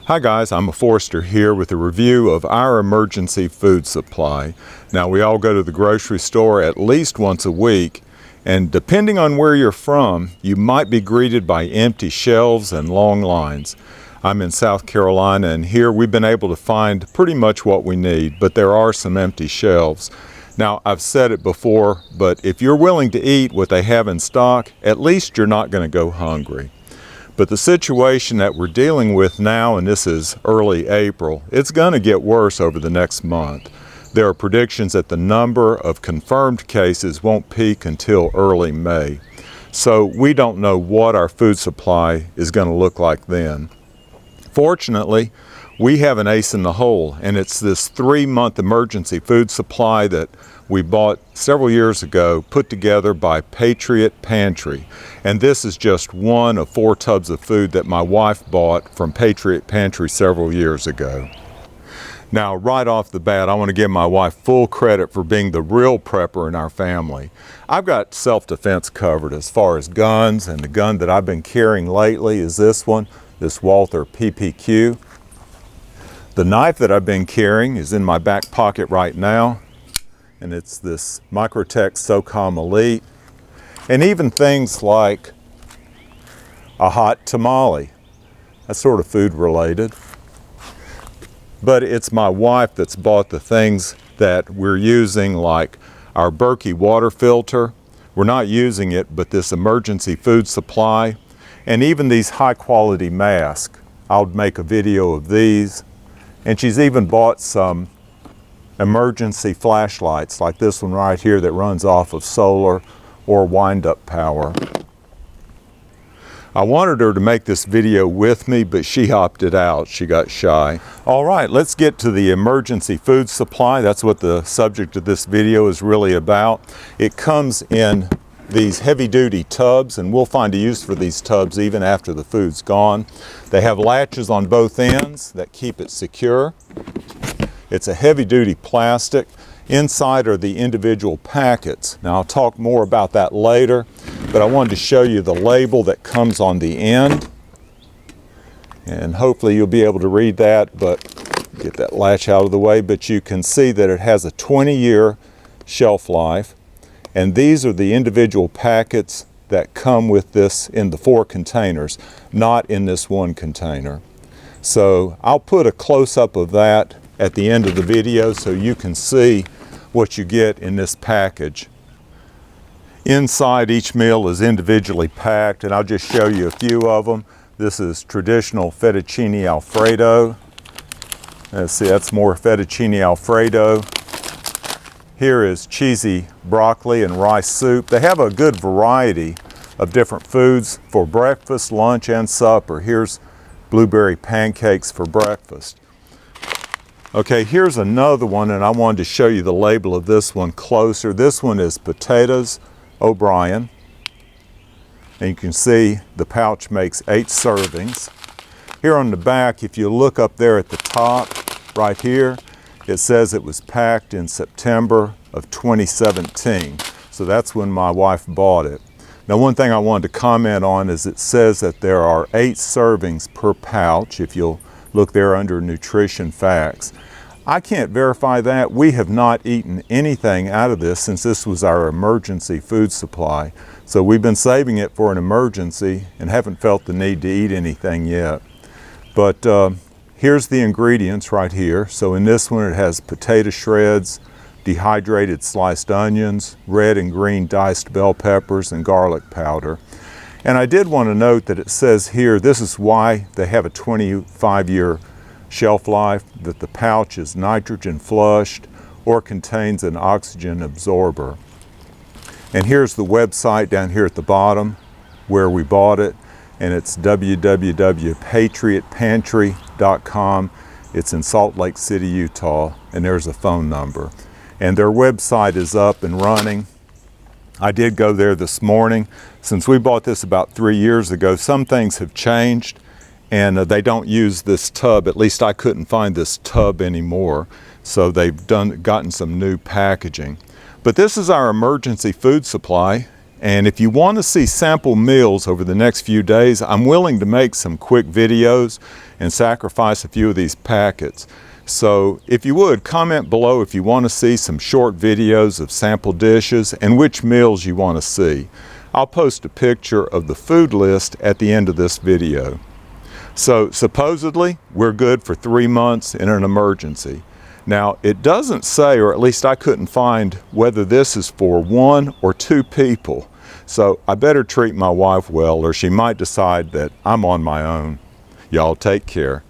Hi guys, I'm Forrester here with a review of our emergency food supply. Now we all go to the grocery store at least once a week, and depending on where you're from, you might be greeted by empty shelves and long lines. I'm in South Carolina, and here we've been able to find pretty much what we need, but there are some empty shelves. Now, I've said it before, but if you're willing to eat what they have in stock, at least you're not going to go hungry. But the situation that we're dealing with now, and this is early April, it's going to get worse over the next month. There are predictions that the number of confirmed cases won't peak until early May. So we don't know what our food supply is going to look like then. Fortunately, we have an ace in the hole, and it's this 3-month emergency food supply that we bought several years ago, put together by Patriot Pantry. And this is just one of 4 tubs of food that my wife bought from Patriot Pantry several years ago. Now, right off the bat, I want to give my wife full credit for being the real prepper in our family. I've got self-defense covered as far as guns, and the gun that I've been carrying lately is this one, this Walther PPQ. The knife that I've been carrying is in my back pocket right now, and it's this Microtech SOCOM Elite. And even things like a hot tamale. That's sort of food related. But it's my wife that's bought the things that we're using, like our Berkey water filter. We're not using it, but this emergency food supply, and even these high quality masks. I'll make a video of these. And she's even bought some emergency flashlights like this one right here that runs off of solar or wind-up power. I wanted her to make this video with me, but she opted out. She got shy. All right, let's get to the emergency food supply. That's what the subject of this video is really about. It comes in these heavy-duty tubs, and we'll find a use for these tubs even after the food's gone. They have latches on both ends that keep it secure. It's a heavy-duty plastic. Inside are the individual packets. Now, I'll talk more about that later, but I wanted to show you the label that comes on the end. And hopefully you'll be able to read that, but get that latch out of the way. But you can see that it has a 20-year shelf life. And these are the individual packets that come with this in the 4 containers, not in this one container. So I'll put a close-up of that at the end of the video so you can see what you get in this package. Inside, each meal is individually packed, and I'll just show you a few of them. This is traditional fettuccine alfredo. Let's see, that's more fettuccine alfredo. Here is cheesy broccoli and rice soup. They have a good variety of different foods for breakfast, lunch, and supper. Here's blueberry pancakes for breakfast. Okay, here's another one, and I wanted to show you the label of this one closer. This one is Potatoes O'Brien. And you can see the pouch makes 8 servings. Here on the back, if you look up there at the top, right here, it says it was packed in September of 2017. So that's when my wife bought it. Now, one thing I wanted to comment on is it says that there are 8 servings per pouch, if you'll look there under nutrition facts. I can't verify that. We have not eaten anything out of this since this was our emergency food supply. So we've been saving it for an emergency and haven't felt the need to eat anything yet. But here's the ingredients right here. So in this one, it has potato shreds, dehydrated sliced onions, red and green diced bell peppers, and garlic powder. And I did want to note that it says here, this is why they have a 25-year shelf life, that the pouch is nitrogen flushed or contains an oxygen absorber. And here's the website down here at the bottom where we bought it, and it's www.patriotpantry.com. It's in Salt Lake City, Utah, and there's a phone number. And their website is up and running. I did go there this morning. Since we bought this about 3 years ago, some things have changed, and they don't use this tub. At least I couldn't find this tub anymore. So they've gotten some new packaging. But this is our emergency food supply. And if you want to see sample meals over the next few days, I'm willing to make some quick videos and sacrifice a few of these packets. So if you would, comment below if you want to see some short videos of sample dishes and which meals you want to see. I'll post a picture of the food list at the end of this video. So supposedly, we're good for 3 months in an emergency. Now, it doesn't say, or at least I couldn't find, whether this is for 1 or 2 people. So I better treat my wife well, or she might decide that I'm on my own. Y'all take care.